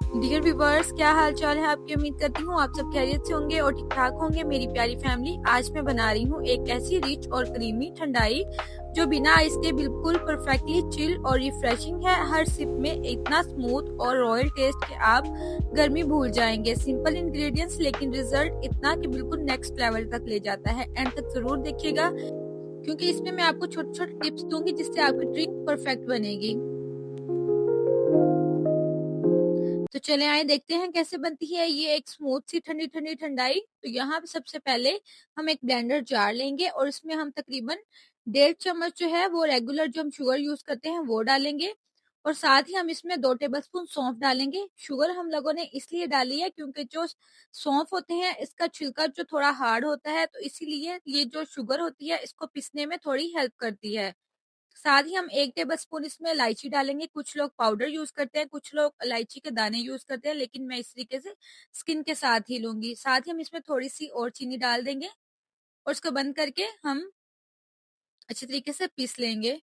Dear viewers, क्या हाल चाल है आपकी। उम्मीद करती हूँ आप सब खैरियत से होंगे और ठीक ठाक होंगे। मेरी प्यारी फैमिली, आज मैं बना रही हूँ एक ऐसी रिच और क्रीमी ठंडाई जो बिना आइस के बिल्कुल परफेक्टली चिल और रिफ्रेशिंग है। हर सिप में इतना स्मूथ और रॉयल टेस्ट कि आप गर्मी भूल जाएंगे। सिंपल इंग्रेडिएंट्स लेकिन रिजल्ट इतना कि बिल्कुल नेक्स्ट लेवल तक ले जाता है। एंड तक जरूर देखिएगा क्योंकि इसमें मैं आपको छोटे छोटे टिप्स दूंगी जिससे आपकी ड्रिंक परफेक्ट बनेगी। तो चले आए देखते हैं कैसे बनती है ये एक स्मूथ सी ठंडी ठंडी ठंडाई। तो यहाँ पे सबसे पहले हम एक ब्लेंडर जार लेंगे और इसमें हम तकरीबन 1.5 चम्मच जो है वो रेगुलर जो हम शुगर यूज करते हैं वो डालेंगे। और साथ ही हम इसमें 2 टेबलस्पून सौंफ डालेंगे। शुगर हम लोगों ने इसलिए डाली है क्योंकि जो सौंफ होते हैं इसका छिलका जो थोड़ा हार्ड होता है, तो इसीलिए ये जो शुगर होती है इसको पीसने में थोड़ी हेल्प करती है। साथ ही हम 1 टेबल स्पून इसमें इलायची डालेंगे। कुछ लोग पाउडर यूज करते हैं, कुछ लोग इलायची के दाने यूज करते हैं, लेकिन मैं इस तरीके से स्किन के साथ ही लूंगी। साथ ही हम इसमें थोड़ी सी और चीनी डाल देंगे और इसको बंद करके हम अच्छी तरीके से पीस लेंगे।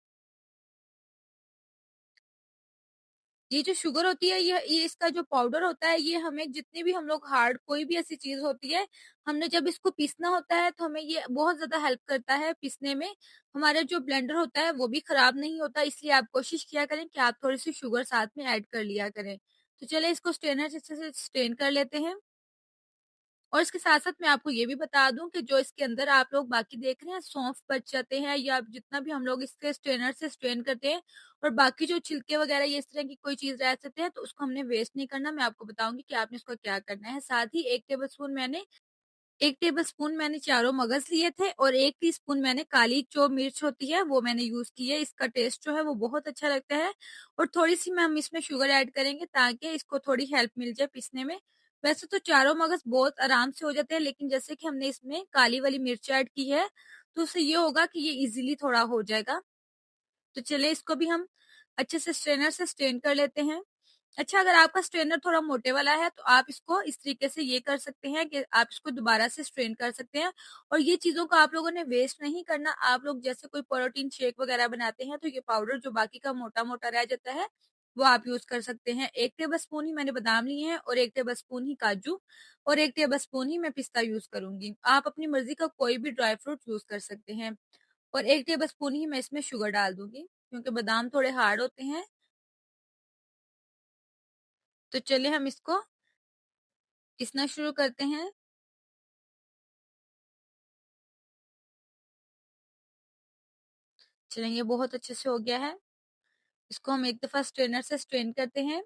ये जो शुगर होती है ये इसका जो पाउडर होता है, ये हमें जितनी भी हम लोग हार्ड कोई भी ऐसी चीज होती है, हमने जब इसको पीसना होता है तो हमें ये बहुत ज्यादा हेल्प करता है पीसने में। हमारा जो ब्लेंडर होता है वो भी खराब नहीं होता, इसलिए आप कोशिश किया करें कि आप थोड़ी सी शुगर साथ में ऐड कर लिया करें। तो चले इसको स्ट्रेनर से स्ट्रेन कर लेते हैं। और इसके साथ-साथ मैं आपको ये भी बता दूँ कि जो इसके अंदर आप लोग बाकी देख रहे हैं सौंफ बच जाते हैं, या जितना भी हम लोग इसके स्ट्रेनर से स्ट्रेन करते हैं और बाकी जो छिलके वगैरह ये इस तरह की कोई चीज़ रह सकते हैं, तो उसको हमने वेस्ट नहीं करना। मैं आपको बताऊँगी कि आपने इसको क्या करना है। साथ ही 1 टेबलस्पून मैंने चारों मगज लिए थे और 1 टीस्पून मैंने काली जो मिर्च होती है वो मैंने यूज़ की है। इसका टेस्ट जो है वो बहुत अच्छा लगता है। और थोड़ी-सी मैं हम इसमें शुगर ऐड करेंगे ताकि इसको थोड़ी हेल्प मिल जाए पीसने में। वैसे तो चारों मगज बहुत आराम से हो जाते हैं, लेकिन जैसे कि हमने इसमें काली वाली मिर्च ऐड की है, तो उससे ये होगा कि ये ईज़िली थोड़ा हो जाएगा। तो चलिए इसको भी हम अच्छे से स्ट्रेनर से स्ट्रेन कर लेते हैं। अच्छा, अगर आपका स्ट्रेनर थोड़ा मोटे वाला है तो आप इसको इस तरीके से ये कर सकते हैं कि आप इसको दोबारा से स्ट्रेन कर सकते हैं। और ये चीज़ों को आप लोगों ने वेस्ट नहीं करना। आप लोग जैसे कोई प्रोटीन शेक वगैरह बनाते हैं तो ये पाउडर जो बाकी का मोटा-मोटा रह जाता है, वो आप यूज़ कर सकते हैं। 1 टेबलस्पून ही मैंने बादाम लिए हैं और 1 टेबलस्पून ही काजू और 1 टेबलस्पून ही मैं पिस्ता यूज़ करूँगी। आप अपनी मर्ज़ी का कोई भी ड्राई फ्रूट यूज़ कर सकते हैं। और 1 टेबलस्पून ही मैं इसमें शुगर डाल दूँगी क्योंकि बादाम थोड़े हार्ड होते हैं। तो चलिए हम इसको पीसना शुरू करते हैं। चलिए ये बहुत अच्छे से हो गया है। इसको हम एक दफ़ा स्ट्रेनर से स्ट्रेन करते हैं।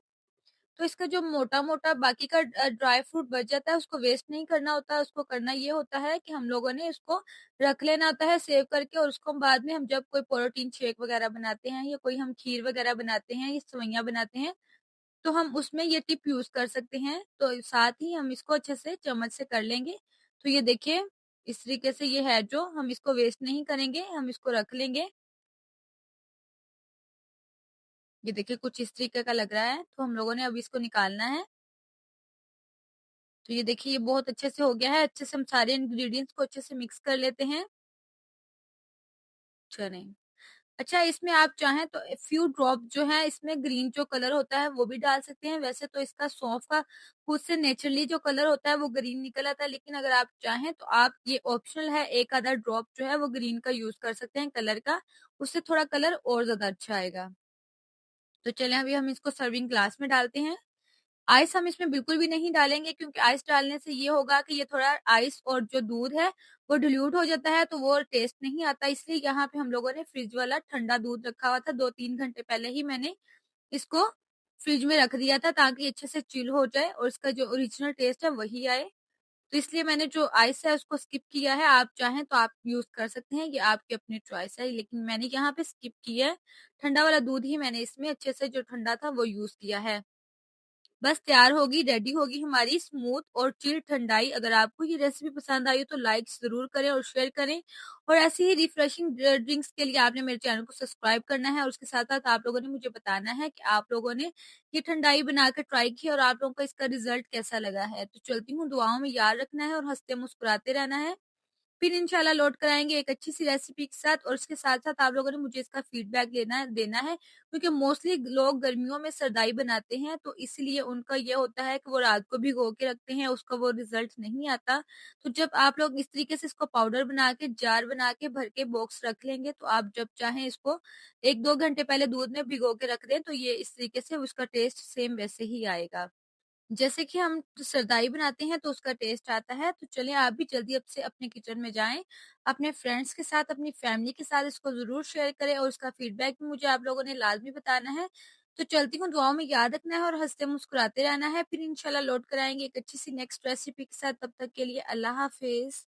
तो इसका जो मोटा-मोटा बाकी का ड्राई फ्रूट बच जाता है उसको वेस्ट नहीं करना होता है। उसको करना ये होता है कि हम लोगों ने इसको रख लेना होता है सेव करके, और उसको हम बाद में हम जब कोई प्रोटीन शेक वगैरह बनाते हैं या कोई हम खीर वगैरह बनाते हैं या सेवइयाँ बनाते हैं, तो हम उसमें ये टिप यूज़ कर सकते हैं। तो साथ ही हम इसको अच्छे से चम्मच से कर लेंगे। तो ये देखिए इस तरीके से ये है, जो हम इसको वेस्ट नहीं करेंगे, हम इसको रख लेंगे। ये देखिए कुछ इस तरीके का लग रहा है, तो हम लोगों ने अब इसको निकालना है। तो ये देखिए ये बहुत अच्छे से हो गया है। अच्छे से हम सारे इंग्रीडिएंट्स को अच्छे से मिक्स कर लेते हैं। चलें। अच्छा, इसमें आप चाहें तो फ्यू ड्रॉप जो है इसमें ग्रीन जो कलर होता है वो भी डाल सकते हैं। वैसे तो इसका सौंफ का खुद से नेचुरली जो कलर होता है वो ग्रीन निकल आता है, लेकिन अगर आप चाहें तो आप ये ऑप्शनल है, एक आधा ड्रॉप जो है वो ग्रीन का यूज़ कर सकते हैं कलर का। उससे थोड़ा कलर और ज़्यादा अच्छा आएगा। तो चलें अभी हम इसको सर्विंग ग्लास में डालते हैं। आइस हम इसमें बिल्कुल भी नहीं डालेंगे क्योंकि आइस डालने से ये होगा कि ये थोड़ा आइस और जो दूध है वो डिल्यूट हो जाता है, तो वो टेस्ट नहीं आता। इसलिए यहाँ पे हम लोगों ने फ्रिज वाला ठंडा दूध रखा हुआ था। 2-3 घंटे पहले ही मैंने इसको फ्रिज में रख दिया था ताकि अच्छे से चिल हो जाए और इसका जो ओरिजिनल टेस्ट है वही आए। तो इसलिए मैंने जो आइस है उसको स्किप किया है। आप चाहें तो आप यूज़ कर सकते हैं, ये आपकी अपनी चॉइस है, लेकिन मैंने यहाँ पे स्किप किया है। ठंडा वाला दूध ही मैंने इसमें अच्छे से जो ठंडा था वो यूज़ किया है। बस तैयार होगी, रेडी होगी हमारी स्मूथ और चिल ठंडाई। अगर आपको ये रेसिपी पसंद आई हो तो लाइक ज़रूर करें और शेयर करें। और ऐसी ही रिफ्रेशिंग ड्रिंक्स के लिए आपने मेरे चैनल को सब्सक्राइब करना है और उसके साथ-साथ आप लोगों ने मुझे बताना है कि आप लोगों ने ये ठंडाई बनाकर ट्राई की और आप लोगों को इसका रिज़ल्ट कैसा लगा है। तो चलती हूँ, दुआओं में याद रखना है और हँसते-मुस्कुराते रहना है। फिर इंशाल्लाह लोड कराएँगे एक अच्छी-सी रेसिपी के साथ और उसके साथ-साथ आप लोगों ने मुझे इसका फीडबैक देना है क्योंकि मोस्टली लोग गर्मियों में सरदाई बनाते हैं, तो इसलिए उनका ये होता है कि वो रात को भिगो के रखते हैं, उसका वो रिज़ल्ट नहीं आता। तो जब आप लोग इस तरीके से इसको पाउडर बना के, जार बना के, भर के बॉक्स रख लेंगे, तो आप जब चाहें इसको 1-2 घंटे पहले दूध में भिगो के रख दें, तो ये इस तरीके से उसका टेस्ट सेम वैसे ही आएगा। जैसे कि हम सरदाई बनाते हैं तो उसका टेस्ट आता है, तो चलिए आप भी जल्दी अब से अपने किचन में जाएँ, अपने फ्रेंड्स के साथ, अपनी फैमिली के साथ इसको ज़रूर शेयर करें और उसका फीडबैक भी मुझे आप लोगों ने लाज़मी बताना है। तो चलती हूँ, दुआओं में याद रखना है और हँसते-मुस्कुराते रहना है, फिर इंशाल्लाह लौट कर आएँगे एक अच्छी-सी नेक्स्ट रेसिपी के साथ, तब तक के लिए अल्लाह हाफ़िज़।